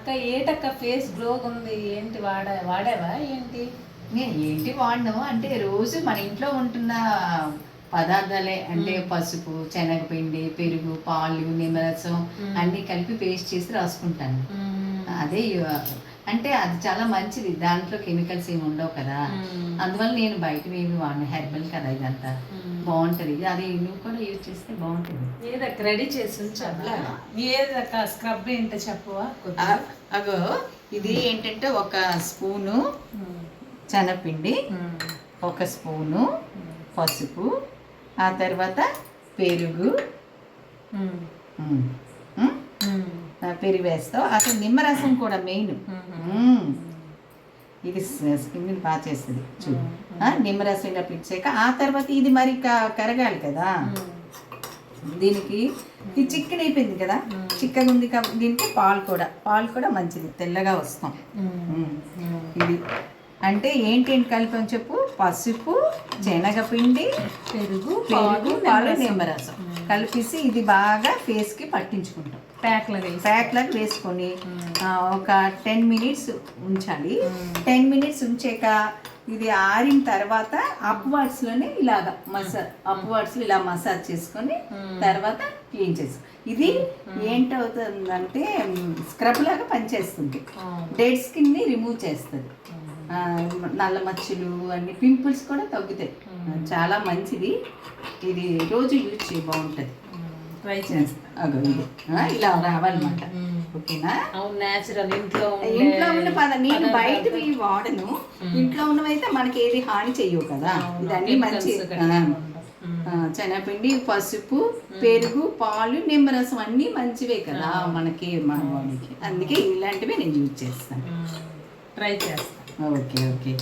అక్క ఏటక్క ఫేస్ గ్లోగా ఉంది, ఏంటి వాడావా ఏంటి? నేను ఏంటి వాడను అంటే రోజు మన ఇంట్లో ఉంటున్న పదార్థాలే అంటే పసుపు, శనగపిండి, పెరుగు, పాలు, నిమ్మరసం అన్నీ కలిపి పేస్ట్ చేసి రాసుకుంటాను. అదే అంటే అది చాలా మంచిది, దాంట్లో కెమికల్స్ ఏమి ఉండవు కదా. అందువల్ల నేను బయటవి ఏమి వాడిన, హెర్బల్ కదా ఇదంతా, బాగుంటుంది. అది నువ్వు కూడా యూజ్ చేస్తే బాగుంటుంది. ఏదక్క రెడీ చేసి ఉంచావా? ఏదక్క స్క్రబ్ ఏంటో చెప్పవా? అగో ఇది ఏంటంటే ఒక స్పూను శనగపిండి, ఒక స్పూను పసుపు, ఆ తర్వాత పెరుగు, పెరుగు వేస్తావు. అసలు నిమ్మరసం కూడా మెయిన్, ఇది స్కిన్ బాగా చేస్తుంది చూడు. నిమ్మరసం ఇలా పిచ్చాక ఆ తర్వాత ఇది మరి కరగాలి కదా. దీనికి ఇది చికెన్ అయిపోయింది కదా, చిక్కగా ఉంది కాబట్టి దీనికి పాలు కూడా మంచిది, తెల్లగా వస్తాం. ఇది అంటే ఏంటి కలిపాం చెప్పు, పసుపు, శనగపిండి, పెరుగు, పాలు, నిమ్మరసం కలిపేసి ఇది బాగా ఫేస్కి పట్టించుకుంటాం. ప్యాక్లాగా వేసుకొని ఒక 10 మినిట్స్ ఉంచాలి. 10 మినిట్స్ ఉంచాక ఇది ఆరిన తర్వాత అప్వర్డ్స్లోనే ఇలాగా అప్వర్డ్స్లో ఇలా మసాజ్ చేసుకొని తర్వాత క్లీన్ చేసి, ఇది ఏంటవుతుందంటే స్క్రబ్ లాగా పనిచేస్తుంది. డెడ్ స్కిన్ని రిమూవ్ చేస్తుంది, నల్ల మచ్చలు అన్ని పింపుల్స్ కూడా తగ్గుతాయి. చాలా మంచిది, ఇది రోజు యూజ్ చేయ బాగుంటుంది. ట్రై చేస్తా. ఇలా రావాలన్నమాట. ఓకేనా? నేచురల్ ఇంట్లో ఉన్న నేను బయటవి వాడను, ఇంట్లో ఉన్నవైతే మనకి ఏది హాని చెయ్యవు కదా. ఇదన్నీ మంచి శనగపిండి, పసుపు, పెరుగు, పాలు, నిమ్మరసం అన్నీ మంచివే కదా మనకి, మన బాడీకి. అందుకే ఇలాంటివి నేను యూజ్ చేస్తాను. ట్రై చేస్తాను. ఓకే.